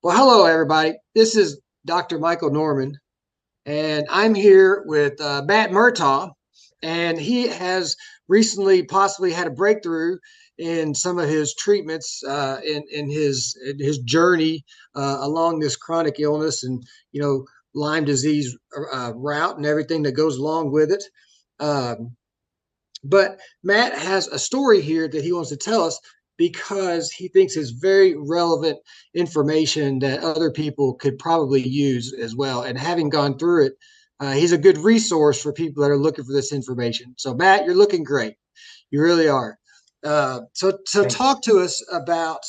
Well, hello, everybody. This is Dr. Michael Norman, and I'm here with Matt Murtaugh, and he has recently possibly had a breakthrough in some of his treatments in his journey along this chronic illness and Lyme disease route and everything that goes along with it. Um, but Matt has a story here that he wants to tell us because he thinks it's very relevant information that other people could probably use as well. And having gone through it, he's a good resource for people that are looking for this information. So, Matt, you're looking great. You really are. So Thank you. talk to us about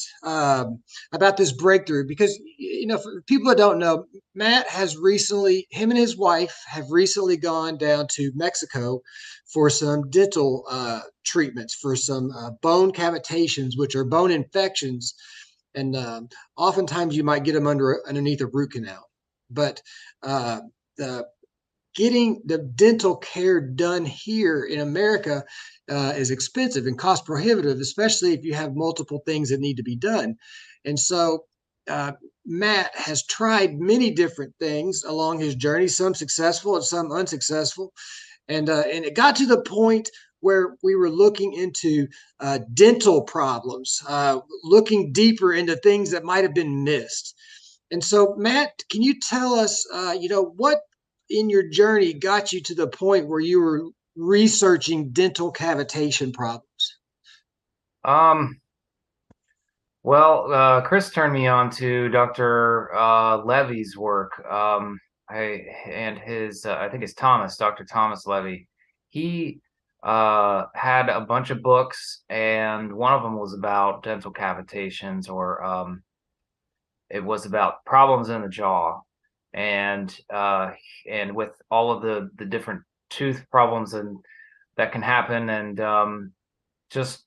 this breakthrough because for people that don't know, Matt has recently, him and his wife have recently gone down to Mexico for some dental treatments for some bone cavitations, which are bone infections, and oftentimes you might get them underneath a root canal, but uh, the getting the dental care done here in America is expensive and cost prohibitive, especially if you have multiple things that need to be done. And so uh, Matt has tried many different things along his journey, some successful and some unsuccessful. And it got to the point where we were looking into dental problems, looking deeper into things that might have been missed. And so, Matt, can you tell us, what in your journey got you to the point where you were researching dental cavitation problems? Um, Chris turned me on to Dr. Levy's work. I think it's Thomas, Dr. Thomas Levy. He had a bunch of books, and one of them was about dental cavitations, or it was about problems in the jaw, and and with all of the different tooth problems and that can happen, and just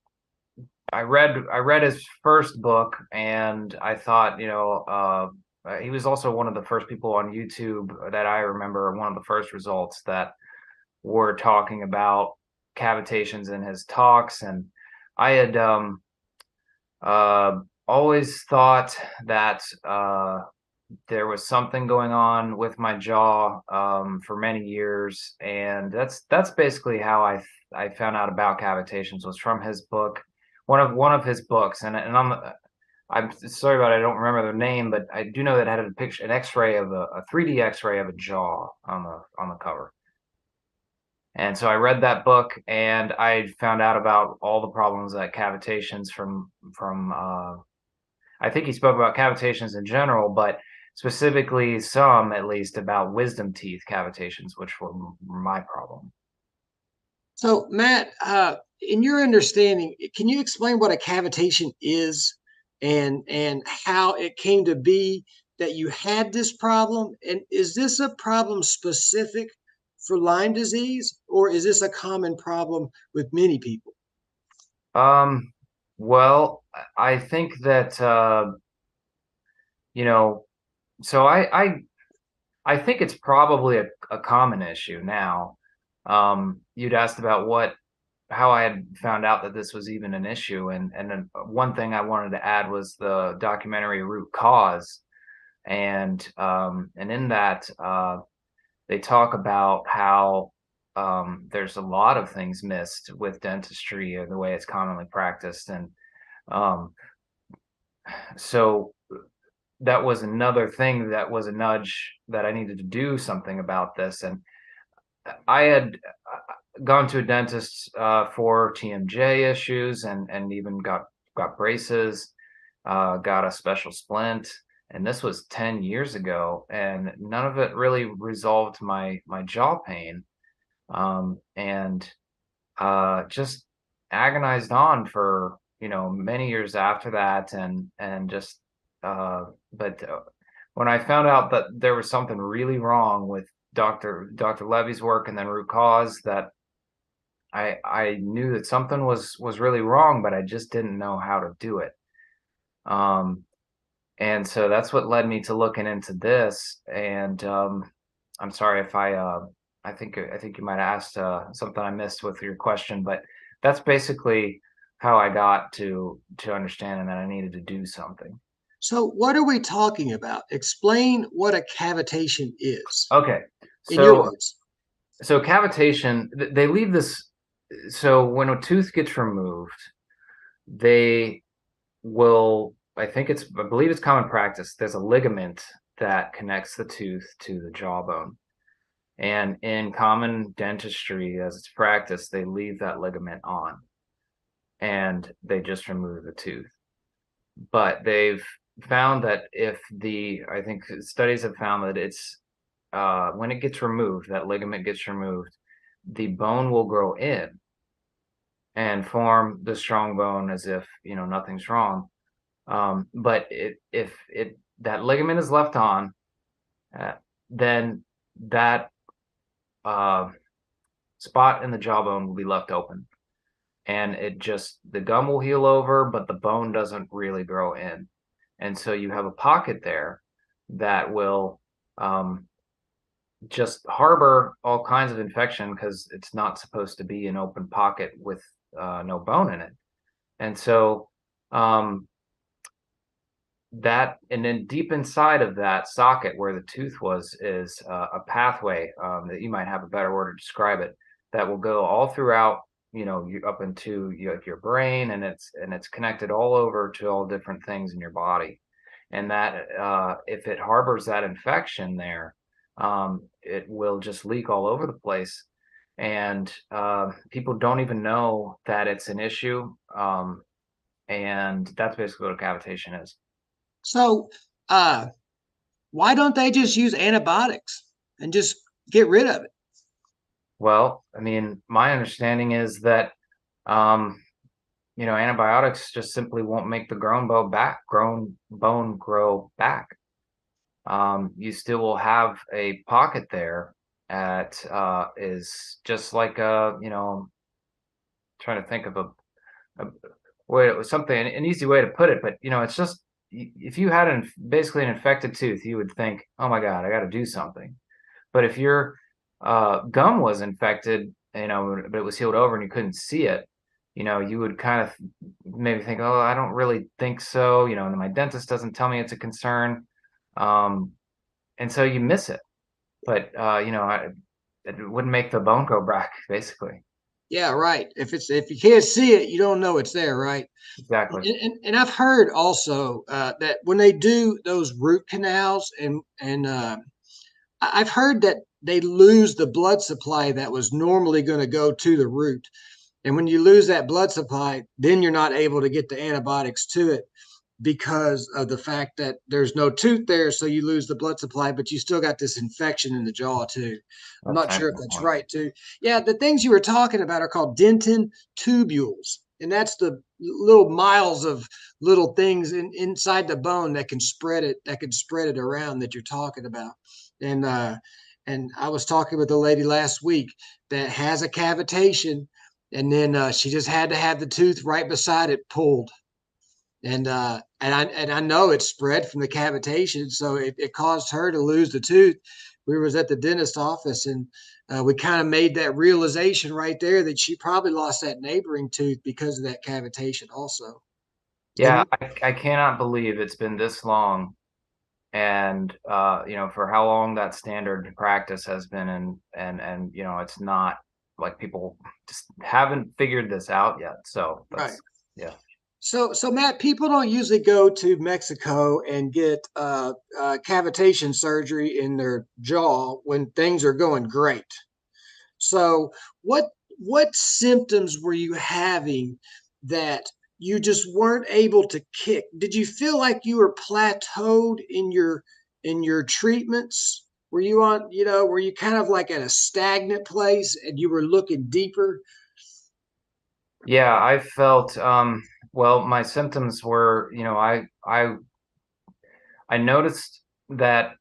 I read his first book, and I thought, he was also one of the first people on YouTube that I remember, one of the first results that were talking about cavitations in his talks. And I had uh, always thought that there was something going on with my jaw for many years, and that's basically how I found out about cavitations, was from his book, one of his books. And I'm sorry about it, I don't remember the name, but I do know that it had a picture, an X-ray of a 3D X-ray of a jaw on the cover. And so I read that book, and I found out about all the problems that cavitations from I think he spoke about cavitations in general, but specifically some, at least, about wisdom teeth cavitations, which were my problem. So, Matt, in your understanding, can you explain what a cavitation is and how it came to be that you had this problem? And is this a problem specific for Lyme disease, or is this a common problem with many people? Um, well, I think that you know, so I think it's probably a common issue now. You'd asked about how I had found out that this was even an issue, and then one thing I wanted to add was the documentary Root Cause, and in that they talk about how there's a lot of things missed with dentistry or the way it's commonly practiced, and um, so that was another thing that was a nudge that I needed to do something about this. And I had gone to a dentist for TMJ issues, and even got braces, got a special splint, and this was 10 years ago, and none of it really resolved my jaw pain. And just agonized on for many years after that, and just but when I found out that there was something really wrong with Dr. Levy's work and then Root Cause, that I knew that something was really wrong, but I just didn't know how to do it. Um, and so that's what led me to looking into this. And I'm sorry if I think you might have asked something I missed with your question, but that's basically how I got to understanding that I needed to do something. So, what are we talking about? Explain what a cavitation is Okay, in your so words. cavitation, they leave this. So when a tooth gets removed, they will, I believe it's common practice. There's a ligament that connects the tooth to the jawbone. And in common dentistry, as it's practiced, they leave that ligament on and they just remove the tooth. But they've found that I think studies have found that when it gets removed, that ligament gets removed, the bone will grow in and form the strong bone as if, nothing's wrong. But if that ligament is left on, uh, then that uh, spot in the jawbone will be left open, and the gum will heal over, but the bone doesn't really grow in, and so you have a pocket there that will um, just harbor all kinds of infection because it's not supposed to be an open pocket with no bone in it. And so um, and then deep inside of that socket where the tooth was is a pathway that you might have a better word to describe it, that will go all throughout, you up into your brain, and it's connected all over to all different things in your body. And that if it harbors that infection there, it will just leak all over the place. And people don't even know that it's an issue. And that's basically what a cavitation is. So, uh, why don't they just use antibiotics and just get rid of it? Well, I mean, my understanding is that um, antibiotics just simply won't make the grown bone grow back. You still will have a pocket there that is just like trying to think of a way, something, an easy way to put it, but it's just if you had basically an infected tooth, you would think, oh my God, I got to do something. But if your gum was infected, but it was healed over and you couldn't see it, you would kind of maybe think, oh, I don't really think so, and my dentist doesn't tell me it's a concern. Um, and so you miss it. But, it wouldn't make the bone go back, basically. Yeah, right. If you can't see it, you don't know it's there, right? Exactly. And I've heard also that when they do those root canals I've heard that they lose the blood supply that was normally going to go to the root. And when you lose that blood supply, then you're not able to get the antibiotics to it because of the fact that there's no tooth there. So you lose the blood supply, but you still got this infection in the jaw, too. I'm That's not an sure if excellent that's point. right, too. Yeah, the things you were talking about are called dentin tubules. And that's the little miles of little things inside the bone that can spread it around that you're talking about. And and I was talking with a lady last week that has a cavitation, and then she just had to have the tooth right beside it pulled, and I know it spread from the cavitation, so it caused her to lose the tooth. We was at the dentist office, and we kind of made that realization right there that she probably lost that neighboring tooth because of that cavitation also. Yeah, And I cannot believe it's been this long, and for how long that standard practice has been, and it's not like people just haven't figured this out yet. So right. that's yeah. So Matt, people don't usually go to Mexico and get cavitation surgery in their jaw when things are going great. So what symptoms were you having that you just weren't able to kick? Did you feel like you were plateaued in your treatments? Were you on, were you kind of like at a stagnant place and you were looking deeper? Yeah, I felt well, my symptoms were, I noticed that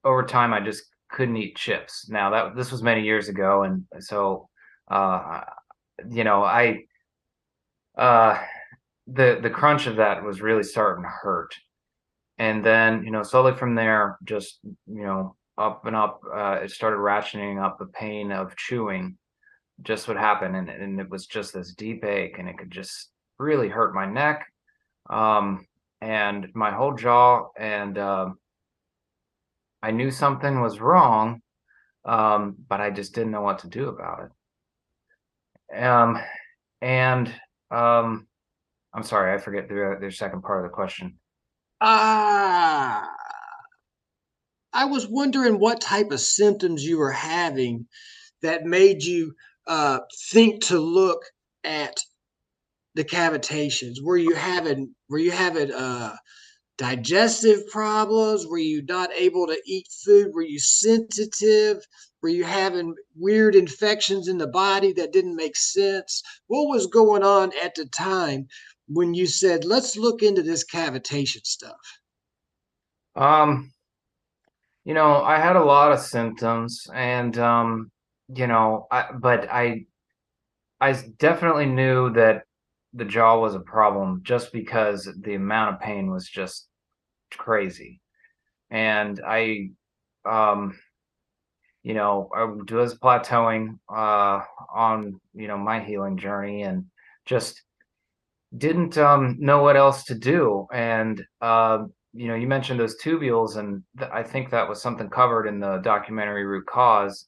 over time I just couldn't eat chips. Now that this was many years ago, and so uh I uh the crunch of that was really starting to hurt. And then, slowly from there, just, up and up, it started ratcheting up the pain of chewing, just what happened. And it was just this deep ache, and it could just really hurt my neck. Um, and my whole jaw, and I knew something was wrong, but I just didn't know what to do about it. And um, I'm sorry, I forget the second part of the question. Ah, I was wondering what type of symptoms you were having that made you think to look at the cavitations. Were you having digestive problems? Were you not able to eat food? Were you sensitive? Were you having weird infections in the body that didn't make sense? What was going on at the time when you said, let's look into this cavitation stuff? Um, I had a lot of symptoms, and but I definitely knew that the jaw was a problem just because the amount of pain was just crazy. And um, I was plateauing on, my healing journey, and just didn't know what else to do. And you mentioned those tubules, and I think that was something covered in the documentary Root Cause.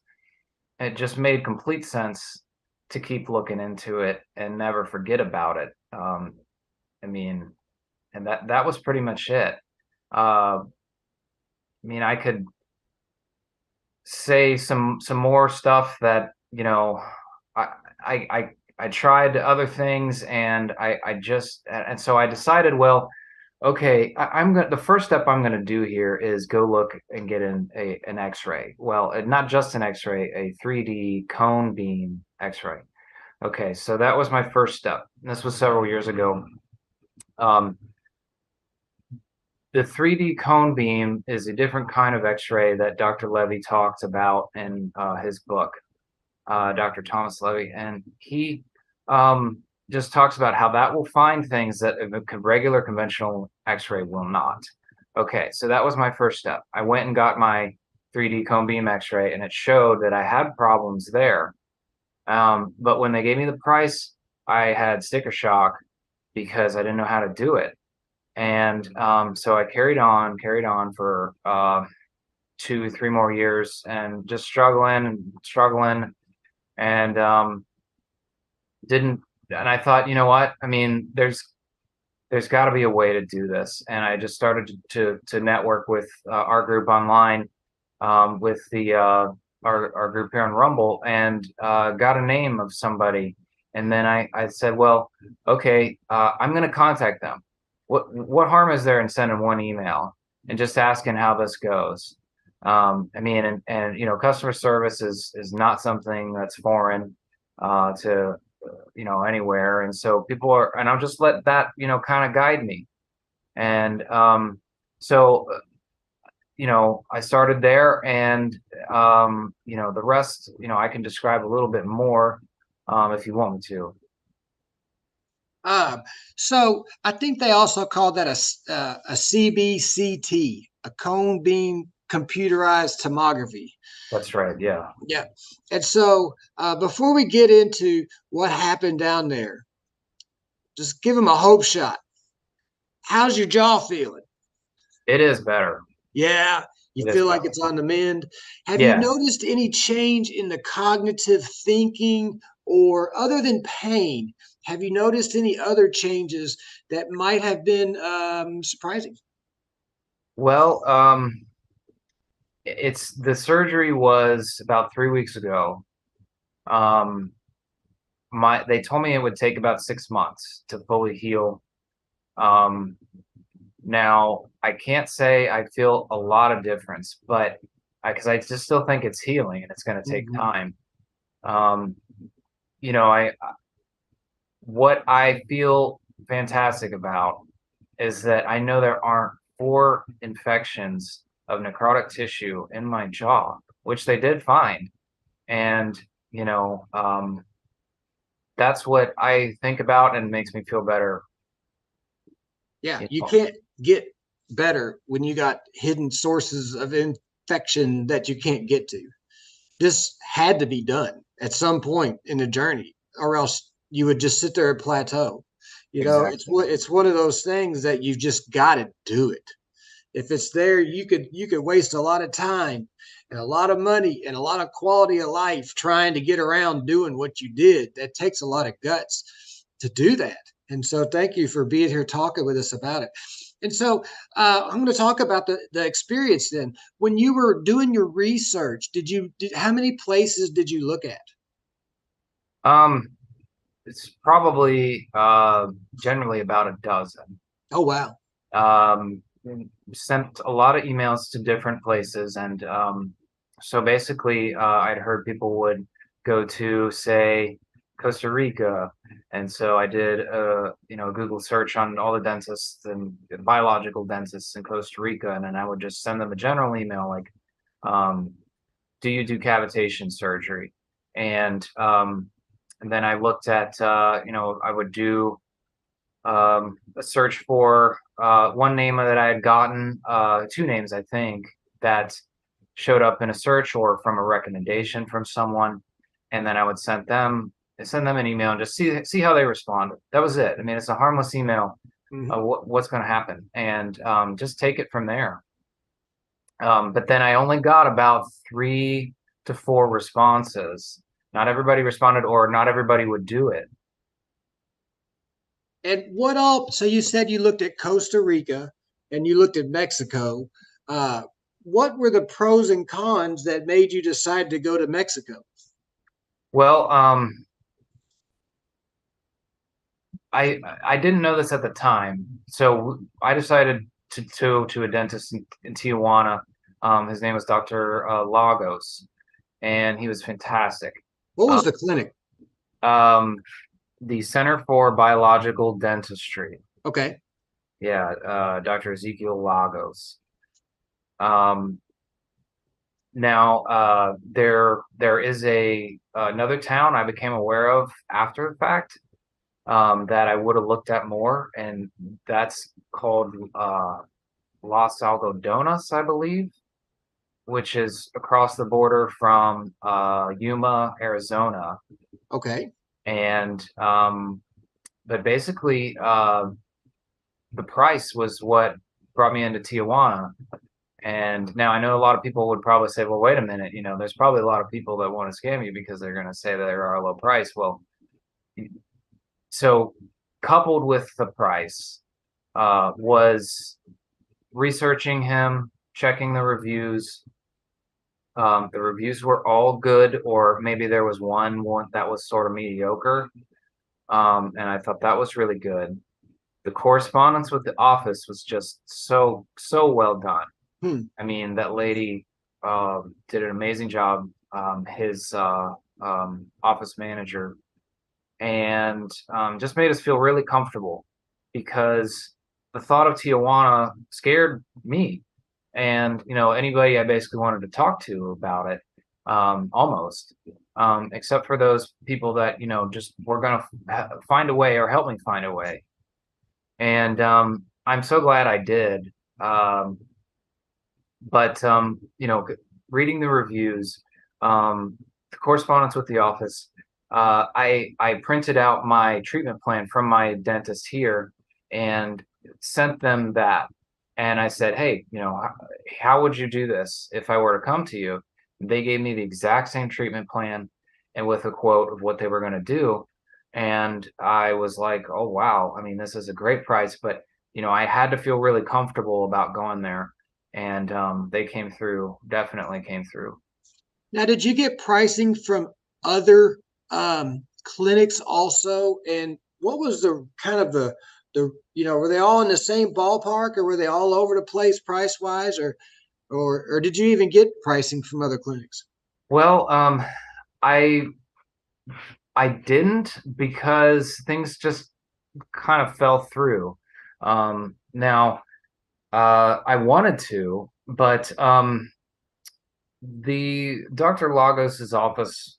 It just made complete sense to keep looking into it and never forget about it. I mean, and that was pretty much it. I could say some more stuff that I I I, I tried other things, and I just, and so I decided, well, okay, I'm gonna the first step I'm gonna do here is go look and get an X-ray. Well, not just an X-ray, a 3D cone beam X-ray. Okay, so that was my first step. This was several years ago. Um, the 3D cone beam is a different kind of X-ray that Dr. Levy talks about in his book, Dr. Thomas Levy, and he just talks about how that will find things that a regular conventional X-ray will not. Okay, so that was my first step. I went and got my 3D cone beam X-ray, and it showed that I had problems there. But when they gave me the price, I had sticker shock because I didn't know how to do it. And so I carried on for 2, 3 more years, and just struggling and struggling, and didn't. And I thought, you know what? I mean, there's got to be a way to do this. And I just started to network with our group online, with the our group here on Rumble, and got a name of somebody. And then I said, well, okay, I'm going to contact them. What harm is there in sending one email and just asking how this goes? And customer service is not something that's foreign to anywhere, and so people are, and I'll just let that kind of guide me. And so I started there, and the rest, I can describe a little bit more, if you want me to. Um, so I think they also call that a CBCT, a cone beam computerized tomography. That's right, yeah. Yeah. And so before we get into what happened down there, just give them a hope shot. How's your jaw feeling? It is better. Yeah. You It is feel like better. it's on the mend. Have you Yes. noticed any change in the cognitive thinking, or other than pain? Have you noticed any other changes that might have been surprising? Well, it's the surgery was about 3 weeks ago. um they told me it would take about 6 months to fully heal. um Now, I can't say I feel a lot of difference, but because I just still think it's healing and it's going to take Mhm. time. Um, I what I feel fantastic about is that I know there aren't 4 infections of necrotic tissue in my jaw, which they did find, and you know, um, that's what I think about and makes me feel better. Yeah, You you know, can't get better when you got hidden sources of infection that you can't get to. This had to be done at some point in the journey, or else you would just sit there at plateau. exactly. It's one of those things that you just got to do it. If it's there, you could waste a lot of time and a lot of money and a lot of quality of life trying to get around doing what you did. That takes a lot of guts to do that. And so thank you for being here talking with us about it. And so I'm going to talk about the experience then. When you were doing your research, how many places did you look at? Um, it's probably generally about a dozen. Oh, wow. Um, Sent a lot of emails to different places, and so basically, I'd heard people would go to, say, Costa Rica, and so I did a Google search on all the dentists and biological dentists in Costa Rica, and then I would just send them a general email like, um, "Do you do cavitation surgery?" And and then I looked at I would do a search for one name that I had gotten, two names I think that showed up in a search or from a recommendation from someone, and then I would send them an email and just see how they responded. That was it. I mean, it's a harmless email. Mhm. What's going to happen, and just take it from there. But then I only got about 3 to 4 responses. Not everybody responded, or not everybody would do it. And what all? So you said you looked at Costa Rica and you looked at Mexico. Uh, what were the pros and cons that made you decide to go to Mexico? Well, I didn't know this at the time, so I decided to a dentist in Tijuana. His name was Dr. Lagos, and he was fantastic. What Uh, was the clinic? um, the Center for Biological Dentistry. Okay. Yeah, Dr. Ezekiel Lagos. Um, Now, there is a another town I became aware of after the fact, that I would have looked at more, and that's called Los Algodones, I believe, which is across the border from Yuma, Arizona. Okay. And but basically, the price was what brought me into Tijuana. And now I know a lot of people would probably say, well, wait a minute, there's probably a lot of people that want to scam you because they're going to say that they are a low price. Well, so coupled with the price was researching him, checking the reviews. The reviews were all good, or maybe there was one that was sort of mediocre. And I thought that was really good. The correspondence with the office was just so well done. Hmm. I mean, that lady did an amazing job. His office manager, and just made us feel really comfortable because the thought of Tijuana scared me, and anybody I basically wanted to talk to about it, almost, except for those people that just were gonna find a way or help me find a way, and I'm so glad I did. Um, but reading the reviews, the correspondence with the office, I printed out my treatment plan from my dentist here and sent them that. And I said, hey, how would you do this if I were to come to you? They gave me the exact same treatment plan and with a quote of what they were going to do. And I was like, oh, wow. I mean, this is a great price, but I had to feel really comfortable about going there, and they came through, definitely came through. Now, did you get pricing from other clinics also? And what was the kind of were they all in the same ballpark or were they all over the place price wise or did you even get pricing from other clinics? Well, I I didn't, because things just kind of fell through. Now, I wanted to, but the Dr. Lagos's office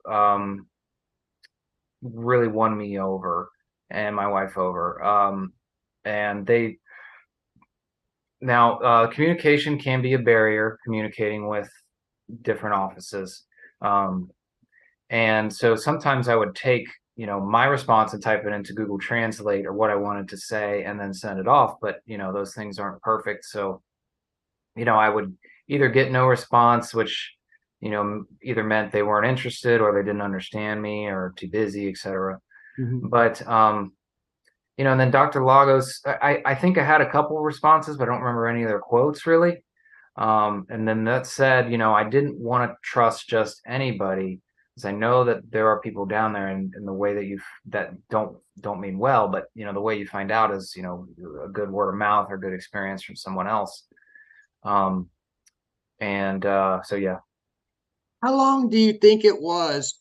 really won me over and my wife over. And they Now, communication can be a barrier, communicating with different offices. Um, and so sometimes I would take my response and type it into Google Translate or what I wanted to say and then send it off. But, those things aren't perfect. So, I would either get no response, which, either meant they weren't interested or they didn't understand me or too busy, etc. Mhm. But, and then Dr. Lagos, I think I had a couple responses, but I don't remember any of their quotes really. And then that said, I didn't want to trust just anybody because I know that there are people down there and the way that that don't mean well, but the way you find out is, a good word of mouth or good experience from someone else. Um, and so yeah. How long do you think it was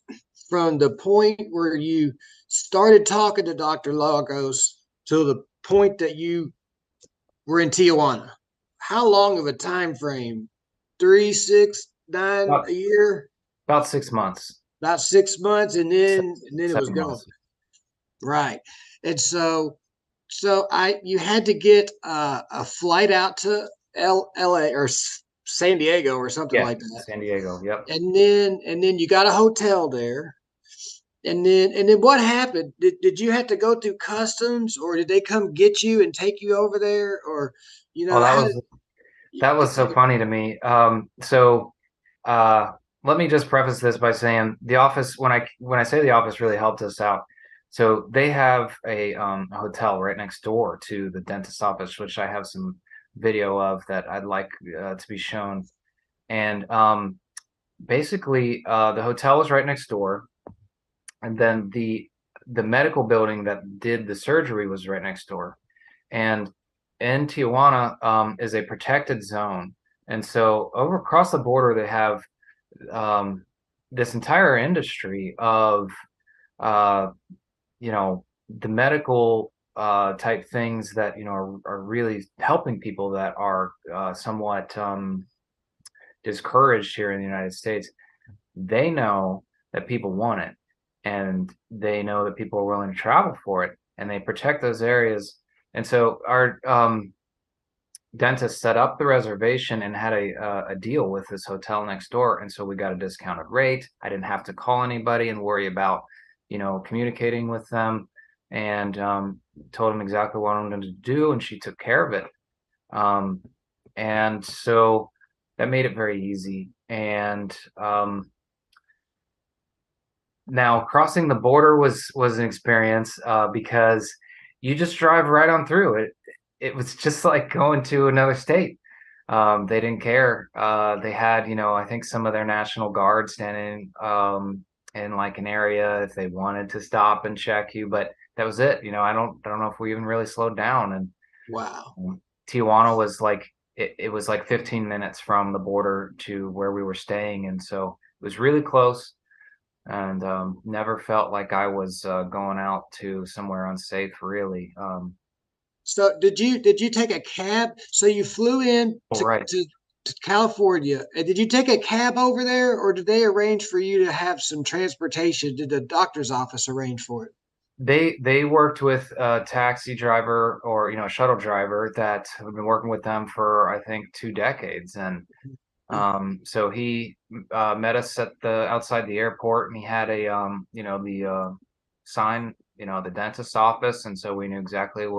from the point where you started talking to Dr. Lagos to the point that you were in Tijuana? How long of a time frame? 3, 6, 9, About a year? about 6 months, About 6 months, and se- then it was seven gone. months. Right. And so I you had to get a flight out to LA or San Diego or something Yeah, like that. San Diego. Yep. And then you got a hotel there. And then what happened? Did you have to go through customs, or did they come get you and take you over there, or Oh, that how did was that you was tell so me? funny to me. So uh, let me just preface this by saying the office, when I say the office really helped us out. So they have a hotel right next door to the dentist office, which I have some video of that I'd like to be shown. And basically, the hotel was right next door, and then the medical building that did the surgery was right next door. And in Tijuana is a protected zone. And so over across the border, they have um, this entire industry of, uh, the medical type things that, are really helping people that are somewhat discouraged here in the United States. They know that people want it and they know that people are willing to travel for it and they protect those areas. And so our dentist set up the reservation and had a deal with this hotel next door, and so we got a discounted rate. I didn't have to call anybody and worry about communicating with them, and told him exactly what I wanted to do, and she took care of it. um, and so that made it very easy. And now crossing the border was an experience because you just drive right on through it. It was just like going to another state. They didn't care. They had, I think some of their National Guard standing in like an area if they wanted to stop and check you, but that was it. I don't know if we even really slowed down. And Wow. Tijuana was like it was like 15 minutes from the border to where we were staying, and so it was really close and never felt like I was going out to somewhere unsafe, really. So did you take a cab? So you flew in All right. to California, and did you take a cab over there, or did they arrange for you to have some transportation? Did the doctor's office arrange for it? They worked with a taxi driver or shuttle driver that have been working with them for I think 2 decades, and so he met us at the outside the airport, and he had a the sign, the dentist's office, and so we knew exactly who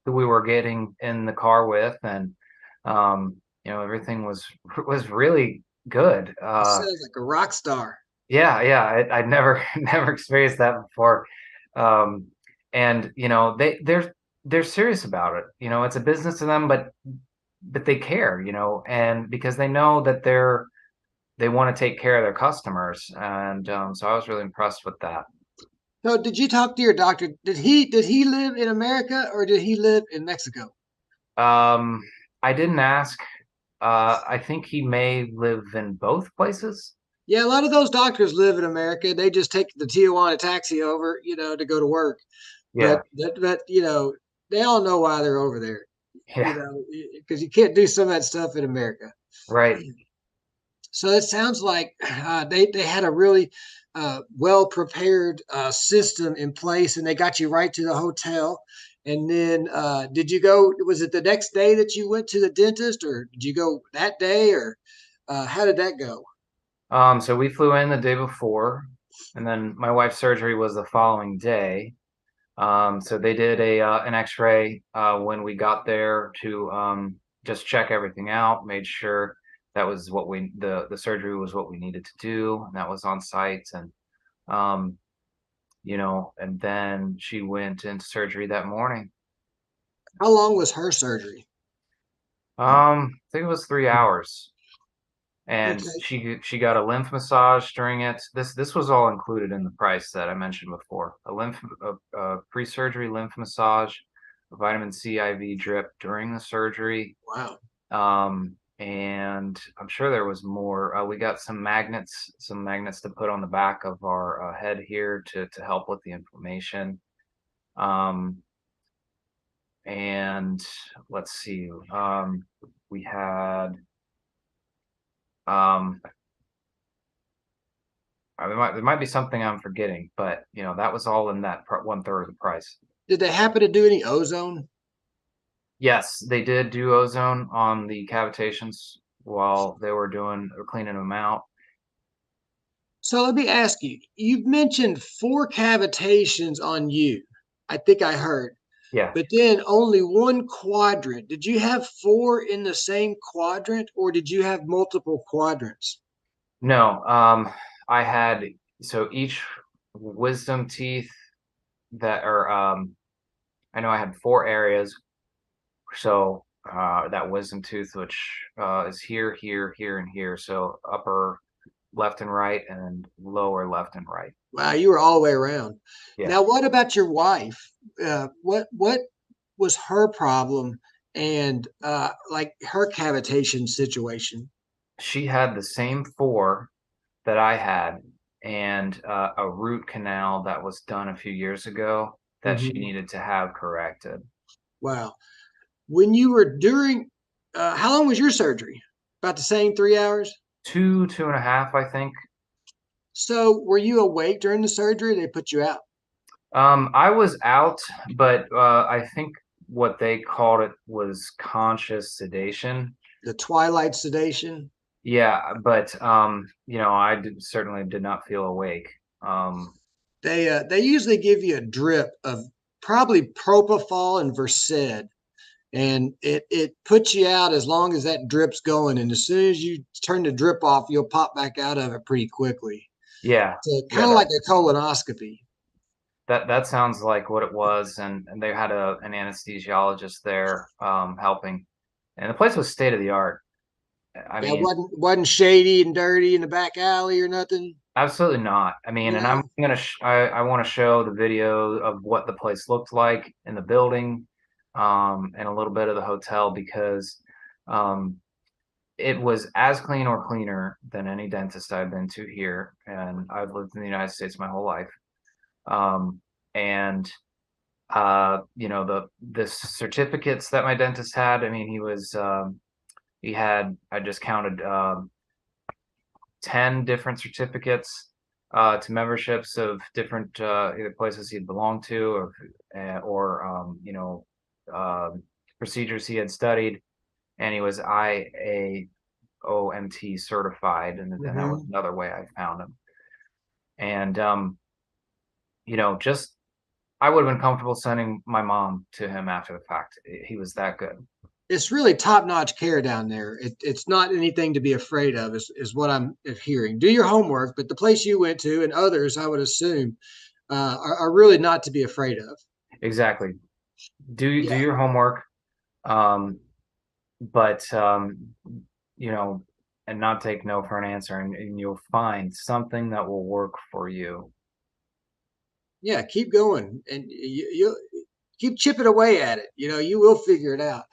we were getting in the car with, and everything was really good. It sounds like a rock star. Yeah, yeah, I'd never never experienced that before. Um, and they're serious about it. It's a business to them, but they care, and because they know that they want to take care of their customers, and so I was really impressed with that. So did you talk to your doctor? Did he live in America, or did he live in Mexico? Um, I didn't ask. I think he may live in both places. Yeah, a lot of those doctors live in America. They just take the Tijuana taxi over, to go to work. Yeah, But they all know why they're over there, yeah, because you can't do some of that stuff in America. right. So it sounds like they had a really well prepared system in place, and they got you right to the hotel. And then did you go? Was it the next day that you went to the dentist, or did you go that day, or how did that go? So we flew in the day before, and then my wife's surgery was the following day. So they did a an X-ray when we got there to just check everything out, made sure that was what the surgery was what we needed to do, and that was on site, and um, and then she went into surgery that morning. How long was her surgery? I think it was 3 hours, and Okay. she got a lymph massage during it. This was all included in the price that I mentioned before. A pre-surgery lymph massage, a vitamin C IV drip during the surgery, Wow. and I'm sure there was more. We got some magnets to put on the back of our head here to help with the inflammation. Um, and let's see, we had um, there might be something I'm forgetting, but that was all in that 1/3 of the price. Did they happen to do any ozone? Yes, they did do ozone on the cavitations while they were doing or cleaning them out. So let me ask you, you've mentioned four cavitations on you. I think I heard, Yeah. but then only one quadrant. Did you have four in the same quadrant or did you have multiple quadrants? No, I had so each wisdom teeth that are I know I had four areas. So that wisdom tooth, which is here, here, here, and here. So upper left and right, and lower left and right. Wow, you were all the way around. Yeah. Now, what about your wife? What was her problem and like her cavitation situation? She had the same four that I had, and a root canal that was done a few years ago that she Hmm. needed to have corrected. Wow. When you were during, how long was your surgery? About the same 3 hours? Two and a half, I think. So, were you awake during the surgery? They put you out. I was out, but I think what they called it was conscious sedation. The twilight sedation. Yeah, but certainly did not feel awake. Um, They usually give you a drip of probably propofol and Versed, and it puts you out as long as that drip's going. And as soon as you turn the drip off, you'll pop back out of it pretty quickly. yeah, So yeah, kind of like a colonoscopy. that sounds like what it was, and they had an anesthesiologist there helping, and the place was state of the art. I Yeah, mean, wasn't shady and dirty in the back alley or nothing. absolutely not. I mean, You and know, I want to show the video of what the place looked like in the building, and a little bit of the hotel because um, it was as clean or cleaner than any dentist I've been to here, and I've lived in the United States my whole life. Um, and the certificates that my dentist had. I mean, he had I just counted 10 different certificates to memberships of different either places he'd belonged to or procedures he had studied, and he was IAOMT certified, and that was hmm another way I found him. And just I would have been comfortable sending my mom to him after the fact. He was that good. it's really top notch care down there. It's not anything to be afraid of, is what I'm hearing. Do your homework, but the place you went to and others, I would assume, are really not to be afraid of. Exactly. Do Yeah. your homework, um, but you know, and not take no for an answer, and you'll find something that will work for you. Yeah, keep going, and you keep chipping away at it. You know, you will figure it out.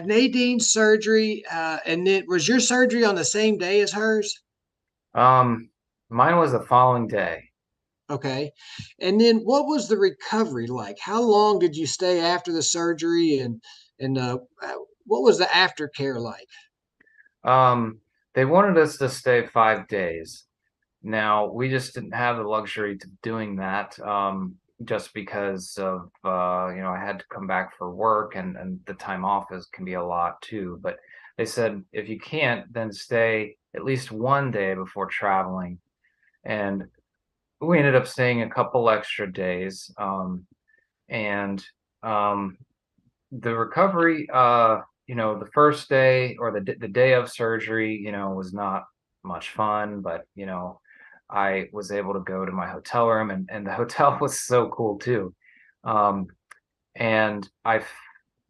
Nadine's surgery, and then was your surgery on the same day as hers? Um, Mine was the following day. Okay, and then what was the recovery like? How long did you stay after the surgery, and what was the aftercare like? Um, they wanted us to stay 5 days. Now, we just didn't have the luxury to doing that. just because of I had to come back for work, and the time off is can be a lot too. But they said if you can't, then stay at least one day before traveling. And we ended up staying a couple extra days. And um, the recovery, the first day or the day of surgery, was not much fun, but I was able to go to my hotel room, and the hotel was so cool too. Um, and I've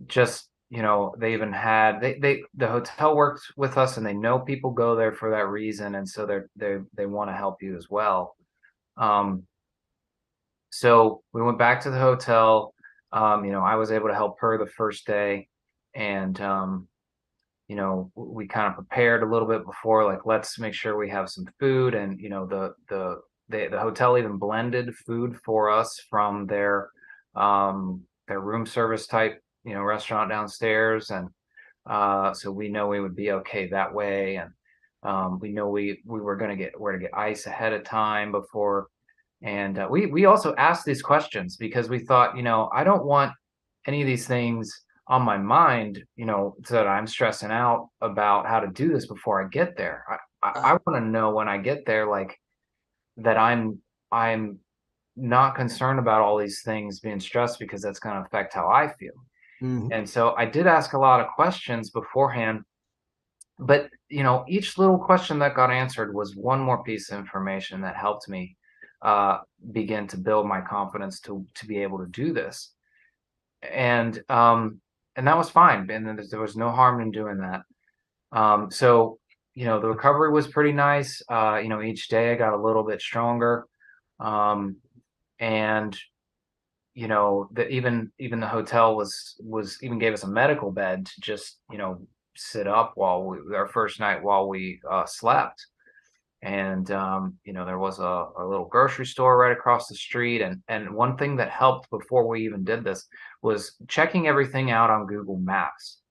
just, they even had the hotel worked with us, and they know people go there for that reason, and so they want to help you as well. Um, so we went back to the hotel. I was able to help her the first day, and we kind of prepared a little bit before, like let's make sure we have some food, and the hotel even blended food for us from their room service type restaurant downstairs, and so we know we would be okay that way, and we know we were going to get where to get ice ahead of time before. And we also asked these questions because we thought, I don't want any of these things on my mind, so that I'm stressing out about how to do this before I get there. I Uh, want to know when I get there, like that I'm not concerned about all these things being stressed, because that's going to affect how I feel. mhm. And so I did ask a lot of questions beforehand, but each little question that got answered was one more piece of information that helped me uh, begin to build my confidence to be able to do this. And that was fine, and then there was no harm in doing that. So the recovery was pretty nice. Each day I got a little bit stronger, um, and even the hotel was even gave us a medical bed to just sit up while our first night while we slept. And there was a little grocery store right across the street, and one thing that helped before we even did this was checking everything out on Google Maps,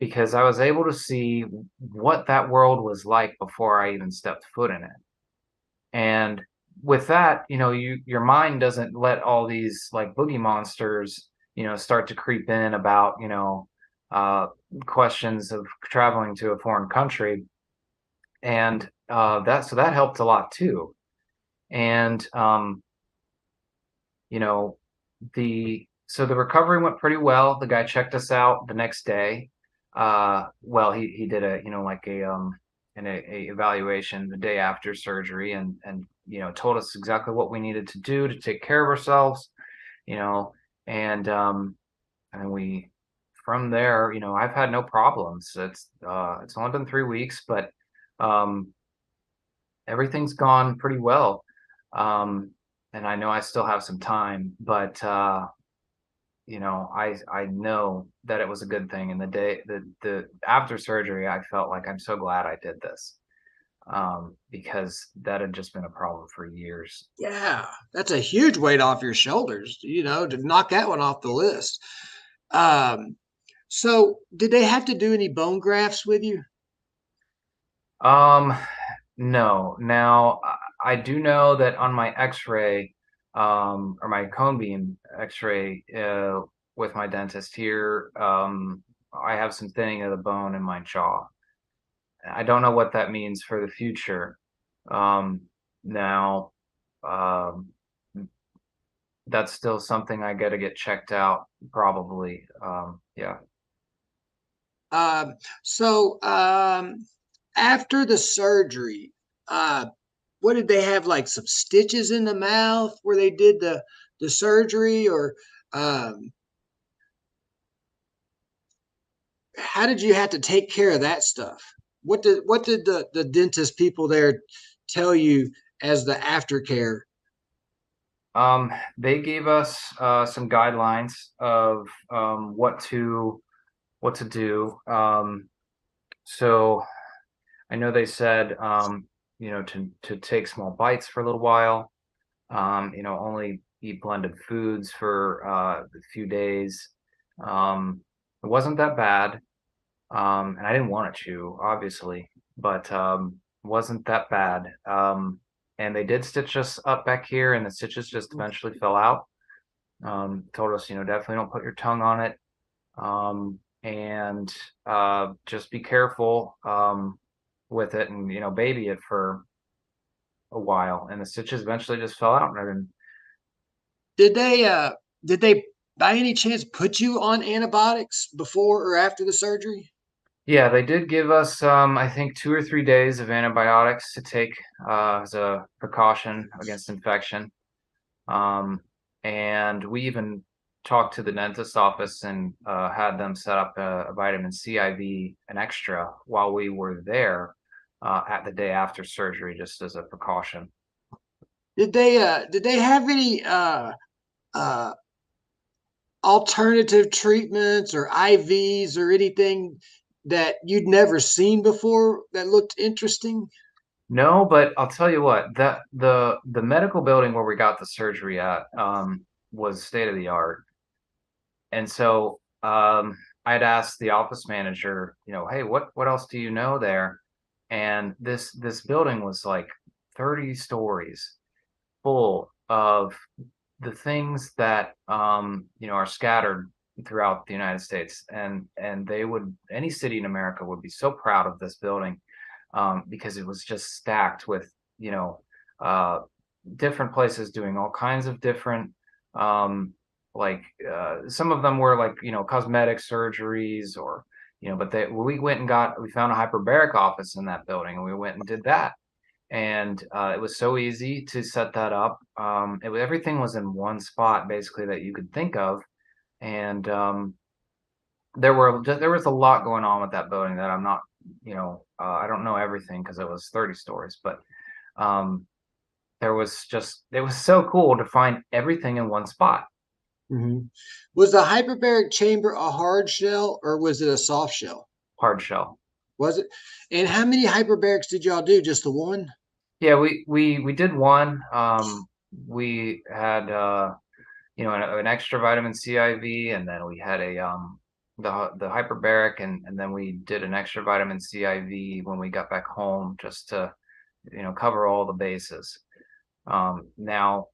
because I was able to see what that world was like before I even stepped foot in it. And with that, your mind doesn't let all these like boogie monsters, start to creep in about, uh, questions of traveling to a foreign country. And that helped a lot too. And you know, the recovery went pretty well. The guy checked us out the next day. Well, he did a like a evaluation the day after surgery, and told us exactly what we needed to do to take care of ourselves. You know, and we from there, I've had no problems. It's only been 3 weeks, but um everything's gone pretty well. Um, and I know I still have some time, but I know that it was a good thing. And the after surgery, I felt like I'm so glad I did this, because that had just been a problem for years. Yeah, that's a huge weight off your shoulders, to knock that one off the list. Um, so did they have to do any bone grafts with you? Um, no. Now I do know that on my X-ray, or my cone beam X-ray, with my dentist here, I have some thinning of the bone in my jaw. I don't know what that means for the future. Now, um, that's still something I got to get checked out, probably. Yeah. Um, so after the surgery, uh, what did they have, like some stitches in the mouth where they did the surgery, or um, how did you have to take care of that stuff? What did the dentist people there tell you as the aftercare? They gave us some guidelines of what to do. So I know they said, to take small bites for a little while. Only eat blended foods for a few days. It wasn't that bad, and I didn't want to chew, obviously, but it wasn't that bad. and they did stitch us up back here, and the stitches just eventually fell out. Told us, definitely don't put your tongue on it, and just be careful with it, and baby it for a while. And the stitches eventually just fell out, and Did they by any chance put you on antibiotics before or after the surgery? yeah, they did give us, I think, 2 or 3 days of antibiotics to take as a precaution against infection. Um, and we even talked to the dentist office and had them set up a vitamin C IV, an extra, while we were there at the day after surgery, just as a precaution. Did they have any uh alternative treatments or IVs or anything that you'd never seen before that looked interesting? No, but I'll tell you what, that the medical building where we got the surgery at was state of the art. And so I'd asked the office manager, hey, what else do you know there? And this building was like 30 stories full of the things that are scattered throughout the United States, and they would any city in America would be so proud of this building because it was just stacked with you know uh, different places doing all kinds of different um, like some of them were like cosmetic surgeries or but we went and we found a hyperbaric office in that building and we went and did that, and it was so easy to set that up. Everything was in one spot basically that you could think of, and there was a lot going on with that building that I'm not, I don't know everything because it was 30 stories, but um, it was so cool to find everything in one spot. Mhm. Was the hyperbaric chamber a hard shell or was it a soft shell? Hard shell. Was it? And how many hyperbarics did y'all do? Just the one? Yeah, we did one. We had an extra vitamin C IV, and then we had the hyperbaric, and then we did an extra vitamin C IV when we got back home, just to cover all the bases. Now,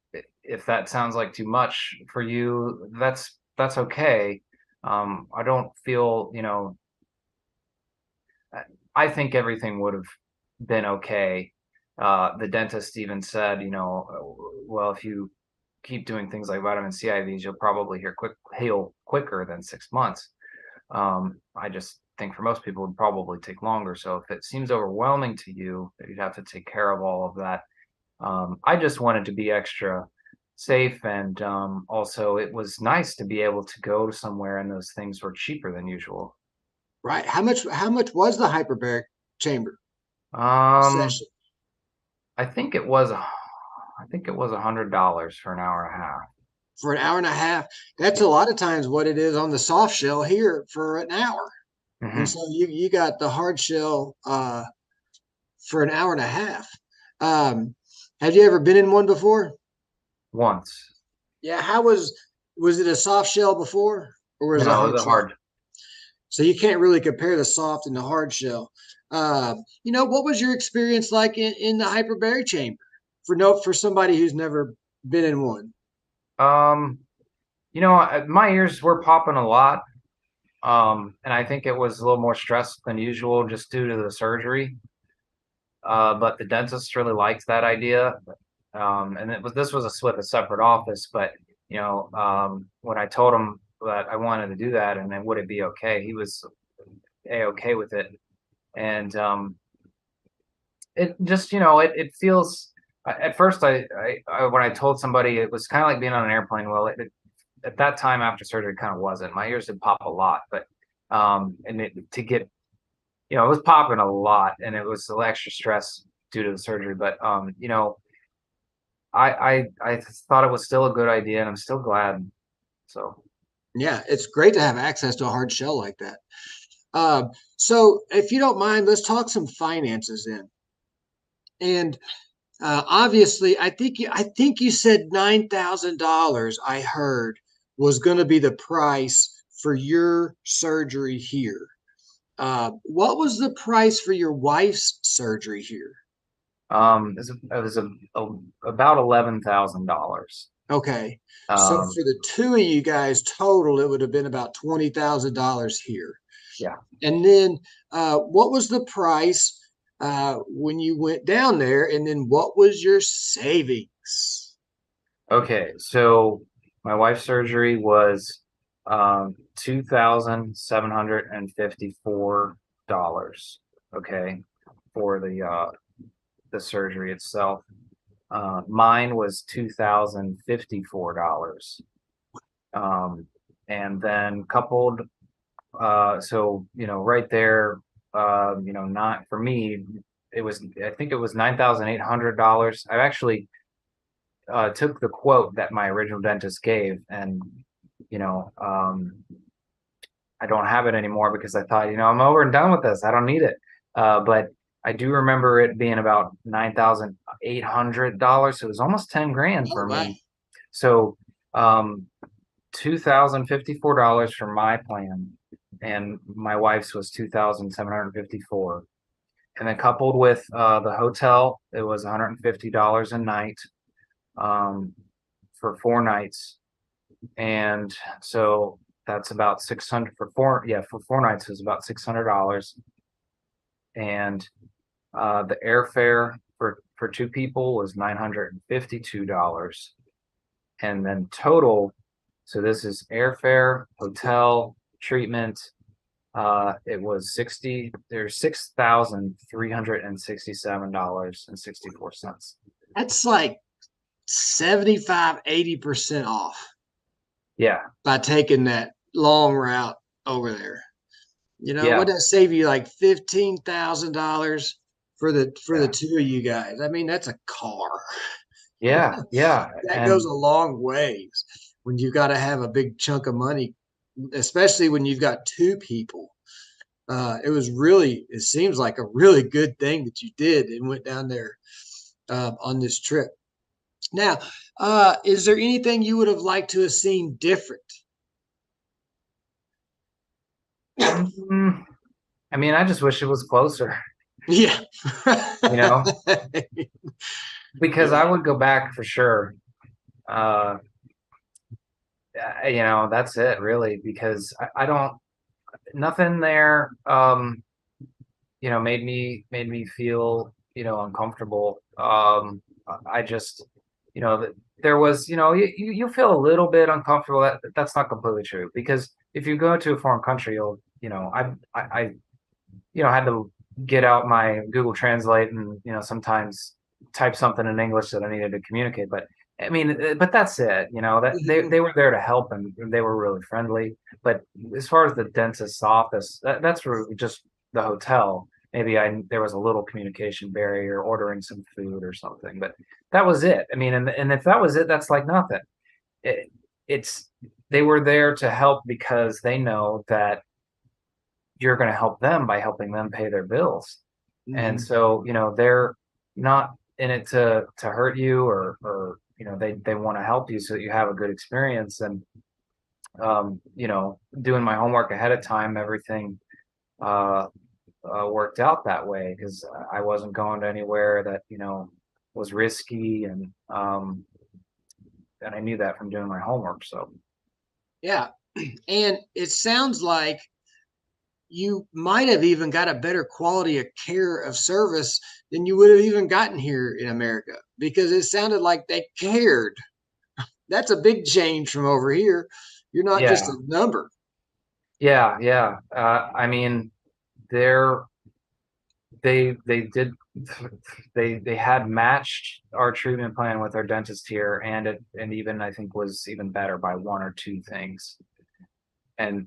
if that sounds like too much for you, that's okay. I don't feel, I think everything would have been okay. The dentist even said, well, if you keep doing things like vitamin C IVs, you'll probably heal quicker than 6 months. I just think for most people, it would probably take longer. So if it seems overwhelming to you that you'd have to take care of all of that, I just wanted to be extra safe. And also, it was nice to be able to go to somewhere and those things were cheaper than usual. Right. How much was the hyperbaric chamber Um, session I think it was $100 for an hour and a half. for an hour and a half? That's Yeah. a lot of times what it is on the soft shell here for an hour. And Hmm. so you got the hard shell for an hour and a half. Um, have you ever been in one before? Once. Yeah. Was it a soft shell before or was it a No, it hard was a shell? hard. So you can't really compare the soft and the hard shell. What was your experience like in the hyperbaric chamber for somebody who's never been in one? Um, my ears were popping a lot. And I think it was a little more stress than usual just due to the surgery. But the dentist really liked that idea. And this was with a separate office, but when I told him that I wanted to do that and then would it be okay, he was okay with it. And it just it feels at first I when I told somebody it was kind of like being on an airplane. Well, at that time after surgery, it kind of wasn't. My ears did pop a lot, but and to get it was popping a lot, and it was a little extra stress due to the surgery. But I thought it was still a good idea, and I'm still glad. So Yeah, it's great to have access to a hard shell like that. So if you don't mind, let's talk some finances then. And obviously, I think you said $9,000. I heard was going to be the price for your surgery here. What was the price for your wife's surgery here? About $11,000. Okay. So Um, for the two of you guys total, it would have been about $20,000 here. yeah. And then what was the price when you went down there? And then what was your savings? Okay. So my wife's surgery was $2,754. Okay, for the surgery itself. Mine was $2,054. And then coupled, so right there, not for me, I think it was $9,800. I actually took the quote that my original dentist gave, and you know, I don't have it anymore because I thought, I'm over and done with this. I don't need it. But I do remember it being about $9,800. So it was almost 10 grand Oh, for wow. me. So um, $2,054 for my plan, and my wife's was 2,754. And then coupled with the hotel, it was $150 a night for 4 nights. And so that's about 600 for four. Yeah, for 4 nights is about $600. And the airfare for two people was $952. And then total, so this is airfare, hotel, treatment. It was there's $6,367.64. That's like 75, 80% off Yeah, by taking that long route over there. What yeah, does that save you like $15,000 for the yeah, two of you guys? I mean, that's a car. yeah, yeah. That goes And a long ways when you've got to have a big chunk of money, especially when you've got two people. It seems like a really good thing that you did and went down there on this trip. Now, is there anything you would have liked to have seen different? mm, I mean, I just wish it was closer, Yeah. you know, because Yeah. I would go back for sure. Uh, that's it really, because I don't, nothing there, made me feel, uncomfortable. I just, there was, you feel a little bit uncomfortable. That's not completely true, because if you go to a foreign country, you'll, had to get out my Google Translate and, sometimes type something in English that I needed to communicate. But I mean, but that's it. That they were there to help, and they were really friendly. But as far as the dentist's office, that's really just the hotel. Maybe there was a little communication barrier, ordering some food or something, but that was it. I mean, and if that was it, that's like nothing. It, it's they were there to help because they know that you're going to help them by helping them pay their bills. And Mhm. so, they're not in it to hurt you, or they want to help you so that you have a good experience. And doing my homework ahead of time, everything uh, worked out that way, because I wasn't going to anywhere that was risky, and I knew that from doing my homework. So Yeah. And it sounds like you might have even got a better quality of care of service than you would have even gotten here in America, because it sounded like they cared. That's a big change from over here. You're not just yeah, a number. yeah, yeah. I mean, they're they did they had matched our treatment plan with our dentist here, and even I think was even better by one or two things. And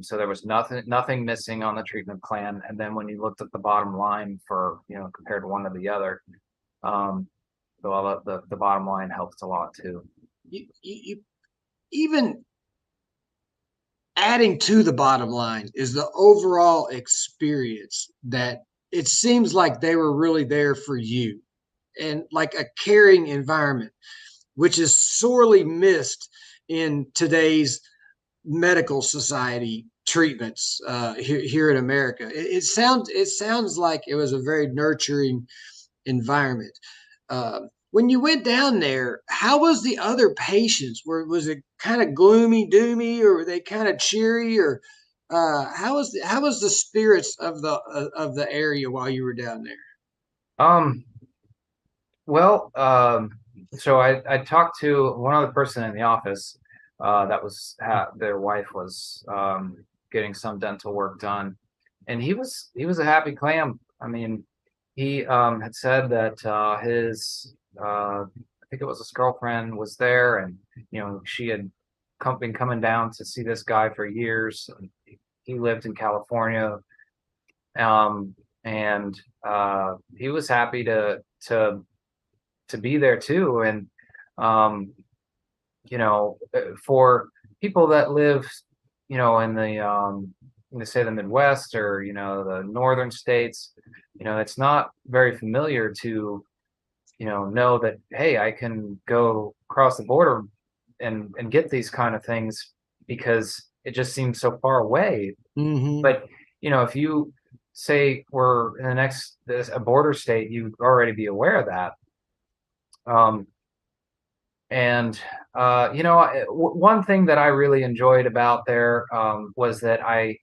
so there was nothing missing on the treatment plan. And then when you looked at the bottom line for, compared one to the other, um the bottom line helps a lot too. You even adding to the bottom line is the overall experience that it seems like they were really there for you and like a caring environment, which is sorely missed in today's medical society treatments here in America. It sounds like it was a very nurturing environment. When you went down there, how was the other patients? Was it kind of gloomy, doomy, or were they kind of cheery, or how was the spirits of the area while you were down there? Um, well, so I talked to one other person in the office that was their wife was getting some dental work done, and he was a happy clam. I mean, he had said that his I think it was his girlfriend was there, and she had been coming down to see this guy for years. He lived in California, um, and he was happy to be there too. And um, for people that live, in the say the Midwest or the northern states, it's not very familiar to know that, hey, I can go across the border and get these kind of things because it just seems so far away. Mm-hmm. But if you say we're in the next this a border state, you'd already be aware of that. Um, and one thing that I really enjoyed about there was that I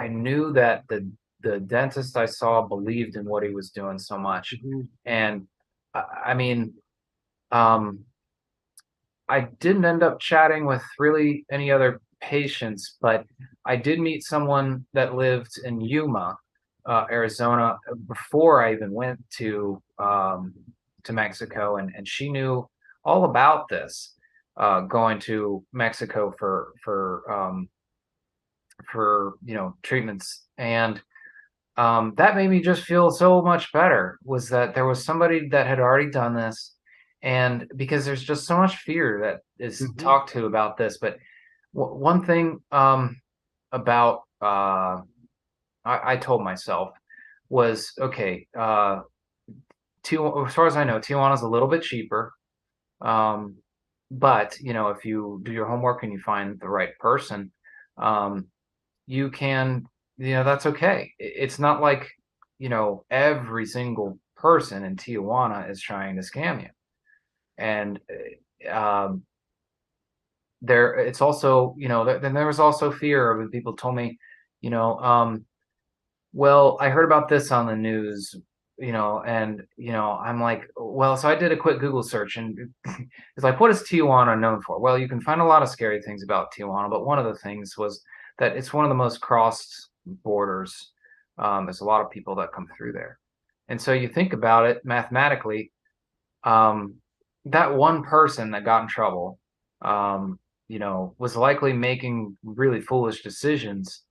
knew that the dentist I saw believed in what he was doing so much, Mm-hmm. and I mean, um, I didn't end up chatting with really any other patients, but I did meet someone that lived in Yuma, Arizona, before I even went to Mexico, and she knew all about this, going to Mexico for treatments, and that made me just feel so much better. Was that there was somebody that had already done this, and because there's just so much fear that is Mm-hmm. talked to about this, but one thing about I told myself was okay. As far as I know, Tijuana's a little bit cheaper. Um, but if you do your homework and you find the right person, um, you can, that's okay. It's not like, every single person in Tijuana is trying to scam you. And it's also, then there was also fear of people told me, you know, um, well, I heard about this on the news, and I'm like, well, so I did a quick Google search, and it's like, what is Tijuana known for? Well, you can find a lot of scary things about Tijuana, but one of the things was that it's one of the most crossed borders. There's a lot of people that come through there, and so you think about it mathematically, um, that one person that got in trouble, was likely making really foolish decisions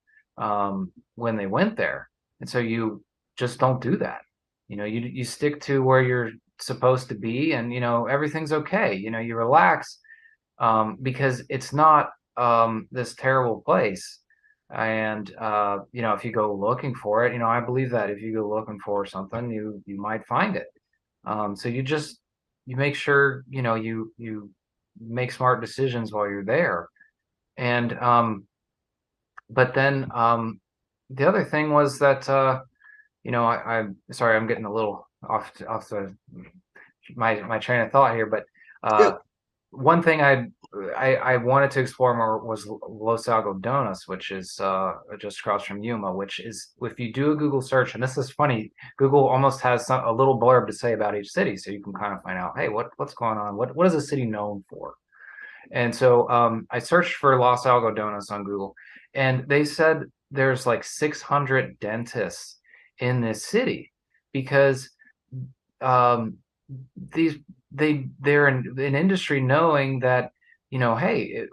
when they went there. And so you just don't do that. You stick to where you're supposed to be, and everything's okay. You relax because it's not this terrible place. And if you go looking for it, I believe that if you go looking for something, you might find it. So you make sure you make smart decisions while you're there. And but then the other thing was that I'm sorry, I'm getting a little off the my train of thought here, but uh, Good. one thing I wanted to explore more was Los Algodones, which is just across from Yuma. Which is, if you do a Google search, and this is funny, Google almost has a little blurb to say about each city, so you can kind of find out, hey, what's going on? What is a city known for? And so I searched for Los Algodones on Google, and they said there's like 600 dentists in this city because um, these they're in industry knowing that hey,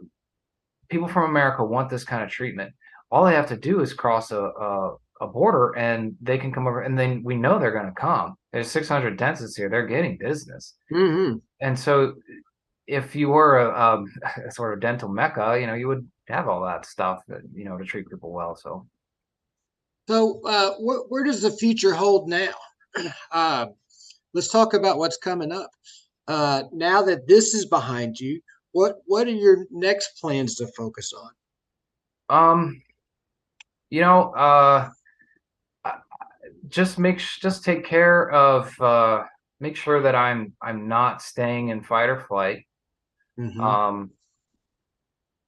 people from America want this kind of treatment. All they have to do is cross a border and they can come over, and then we know they're going to come. There's 600 dentists here; they're getting business, Mm-hmm. and so if you were a sort of dental mecca, you would have all that stuff that to treat people well. So So, where does the future hold now? Uh, let's talk about what's coming up. Now that this is behind you, what are your next plans to focus on? um, you know, uh, just take care of make sure that I'm not staying in fight or flight. Hmm. Um,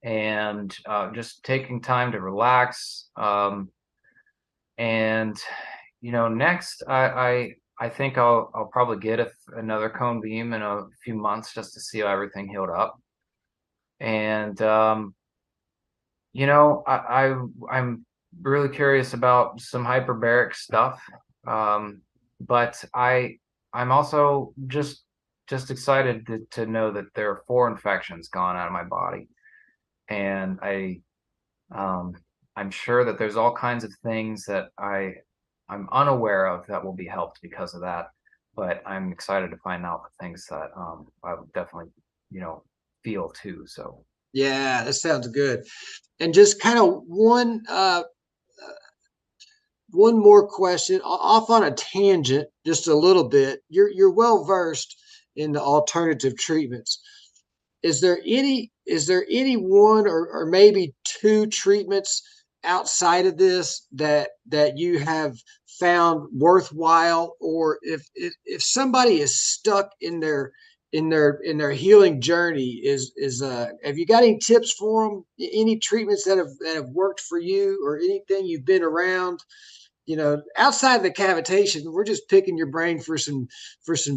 and just taking time to relax. And next I think I'll probably get another cone beam in a few months just to see how everything healed up. And I'm really curious about some hyperbaric stuff. Um, but I'm also just excited to know that there are four infections gone out of my body, and um, I'm sure that there's all kinds of things that I'm unaware of that will be helped because of that. But I'm excited to find out the things that I would definitely, you know, feel too. So, Yeah, that sounds good. And just kind of one more question, off on a tangent, just a little bit. You're well versed in the alternative treatments. Is there any one or maybe two treatments outside of this that you have found worthwhile, or if somebody is stuck in their healing journey, is have you got any tips for them, any treatments that have worked for you, or anything you've been around, outside of the cavitation? We're just picking your brain for some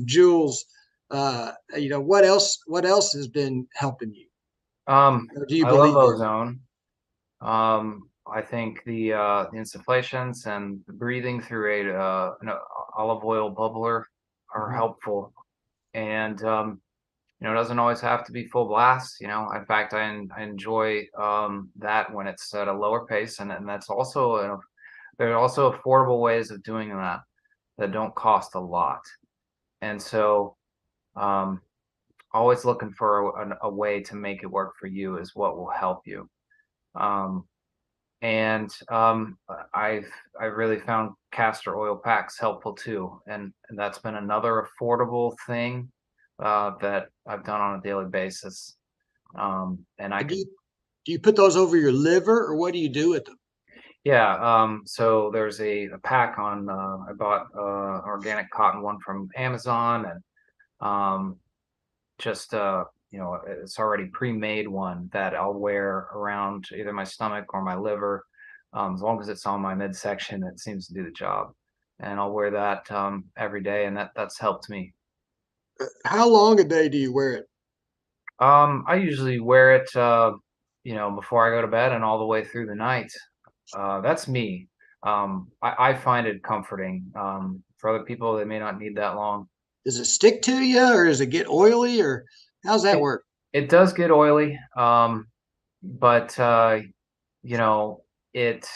jewels. What else has been helping you, or do you I love believe in? ozone. I think the insufflations and the breathing through an olive oil bubbler are Mhm. helpful. And it doesn't always have to be full blast. In fact, I enjoy that when it's at a lower pace, and that's also there are also affordable ways of doing that that don't cost a lot. And so, um, always looking for a way to make it work for you is what will help you. Um, and I really found castor oil packs helpful too, and that's been another affordable thing that I've done on a daily basis. And I And do could, you do you put those over your liver, or what do you do with them? yeah. So there's a pack on. I bought organic cotton one from Amazon, and um, just it's already pre-made one that I'll wear around either my stomach or my liver. As long as it's on my midsection, it seems to do the job, and I'll wear that every day, and that's helped me. How long a day do you wear it? I usually wear it before I go to bed and all the way through the night. That's me. I find it comforting. For other people, they may not need that long. Does it stick to you, or does it get oily, or how's that It work? it does get oily, but you know, it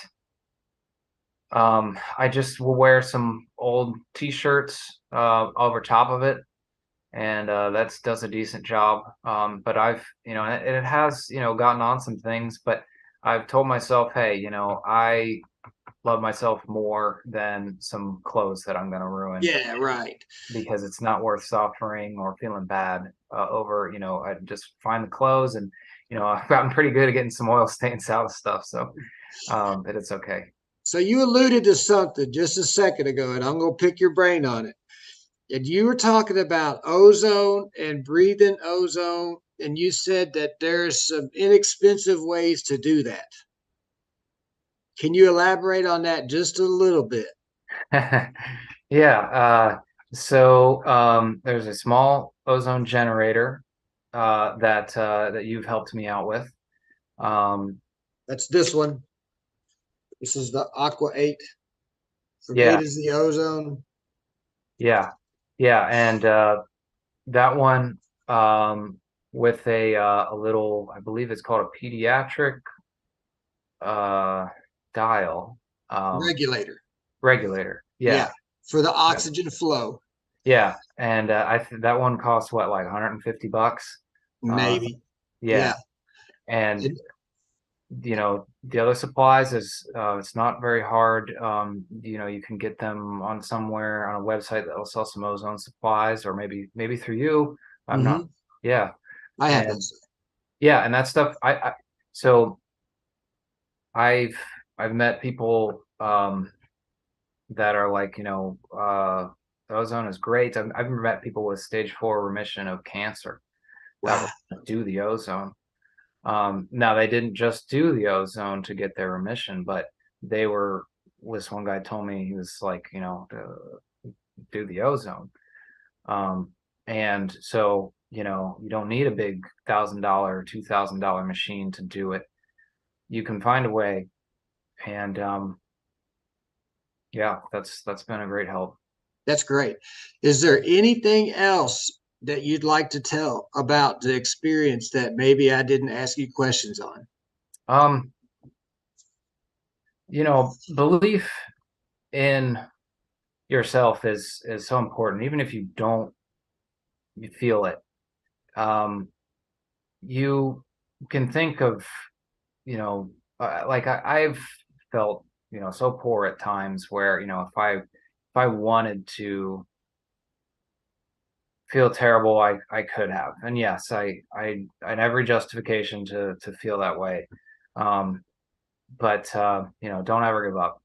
I just will wear some old t-shirts over top of it, and that does a decent job. But it has, gotten on some things, but I've told myself, hey, I love myself more than some clothes that I'm going to ruin, Yeah, right. because it's not worth suffering or feeling bad over. I just find the clothes, and I've gotten pretty good at getting some oil stains out of stuff, so but it's okay. So you alluded to something just a second ago, and I'm going to pick your brain on it. And you were talking about ozone and breathing ozone, and you said that there's some inexpensive ways to do that. Can you elaborate on that just a little bit? Yeah. So there's a small ozone generator that you've helped me out with. Um, That's this one. This is the Aqua 8. From 8 yeah, is the ozone. yeah, yeah, and that one with a little, I believe it's called a pediatric uh, dial um, Regulator. regulator. Yeah, Yeah, for the yeah, oxygen flow. yeah, and that one costs what, like $150. Uh, Maybe. yeah, Yeah. and And, the other supplies is it's not very hard. You can get them on somewhere on a website that will sell some ozone supplies, or maybe through you. I'm not. mhm, Yeah, I have that and stuff. yeah, and that stuff. So I've met people that are like ozone is great. I've met people with stage 4 remission of cancer that Wow. would do the ozone. Now they didn't just do the ozone to get their remission, but they were. This one guy told me he was like, do the ozone. Um, and so, you don't need a big $1,000, $2,000 machine to do it. You can find a way. And yeah, that's been a great help. That's great. Is there anything else that you'd like to tell about the experience that maybe I didn't ask you questions on? Um, Belief in yourself is so important, even if you don't you feel it. Um, you can think of, like I've felt, so poor at times where, if I wanted to feel terrible, I could have. And yes, I had every justification to feel that way. Um, but don't ever give up.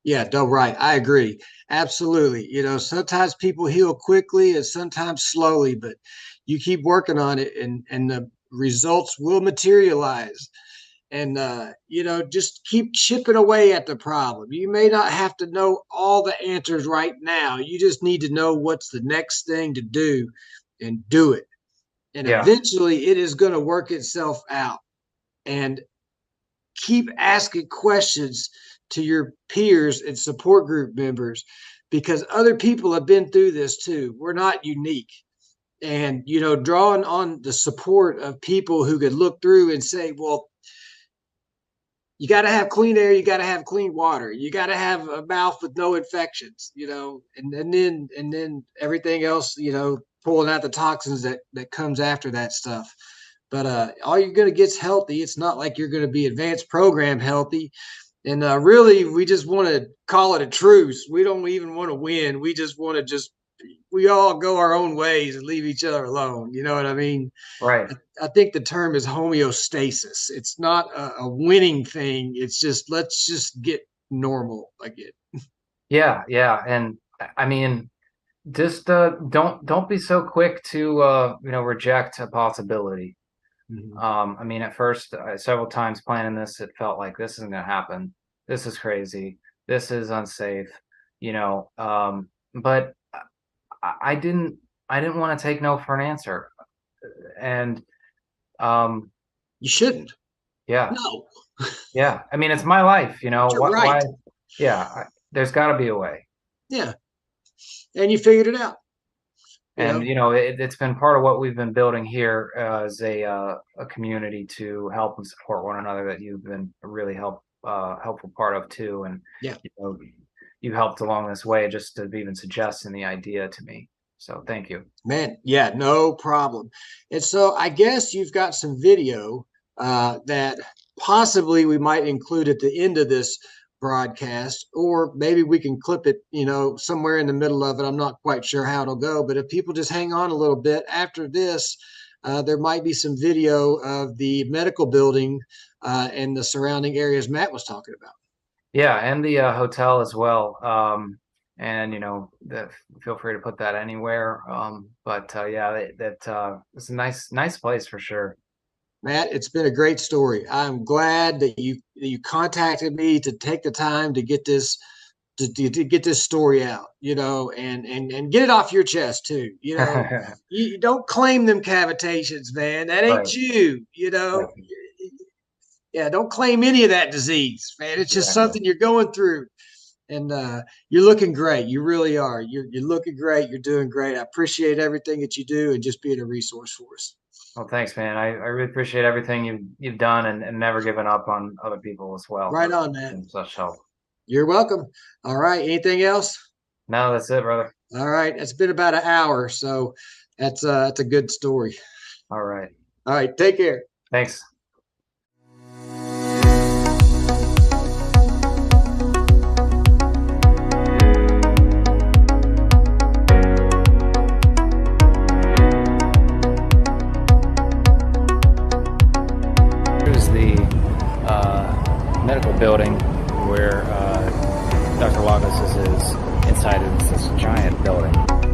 Yeah, no, right. I agree. Absolutely. Sometimes people heal quickly and sometimes slowly, but you keep working on it and the results will materialize. And just keep chipping away at the problem. You may not have to know all the answers right now. You just need to know what's the next thing to do and do it. And Yeah, eventually it is going to work itself out. And keep asking questions to your peers and support group members because other people have been through this too. We're not unique. And, drawing on the support of people who could look through and say, well, you got to have clean air, you got to have clean water, you got to have a mouth with no infections, and then everything else, pulling out the toxins that comes after that stuff. But all you're going to get's healthy. It's not like you're going to be advanced program healthy. And really, we just want to call it a truce. We don't even want to win. We just want to we all go our own ways and leave each other alone. You know what I mean? right. I think the term is homeostasis. It's not a winning thing. It's just let's just get normal again. Yeah, yeah. And I mean, just don't be so quick to reject a possibility. Mhm. I mean, at first, several times planning this, it felt like this isn't going to happen. This is crazy. This is unsafe. But I didn't want to take no for an answer. And um, You shouldn't. yeah, No, yeah. I mean, it's my life. but you're What? Why? right. Yeah. There's got to be a way. Yeah, and you figured it out. You And know, it's been part of what we've been building here as a community to help and support one another that you've been a really helpful part of too. And yeah. you know, you helped along this way just to even suggesting the idea to me. So thank you. Man, yeah, no problem. And so I guess you've got some video that possibly we might include at the end of this broadcast, or maybe we can clip it, somewhere in the middle of it. I'm not quite sure how it'll go, but if people just hang on a little bit after this, there might be some video of the medical building and the surrounding areas Matt was talking about. Yeah, and the hotel as well. And feel free to put that anywhere. But yeah, it's a nice place for sure. Matt, it's been a great story. I'm glad that you contacted me to take the time to get this to get this story out, and get it off your chest too. You don't claim them cavitations, man. That ain't Right. you. Right. Yeah, don't claim any of that disease, man. It's just Exactly. something you're going through, and you're looking great. You really are. You're looking great. You're doing great. I appreciate everything that you do and just being a resource for us. Well, thanks, man. I really appreciate everything you've done and never given up on other people as well. Right That's on, man. been such help. You're welcome. All right. Anything else? No, that's it, brother. All right. It's been about an hour, so that's a good story. All right. All right. Take care. Thanks. Here's the medical building where Dr. Lagos is inside of this giant building.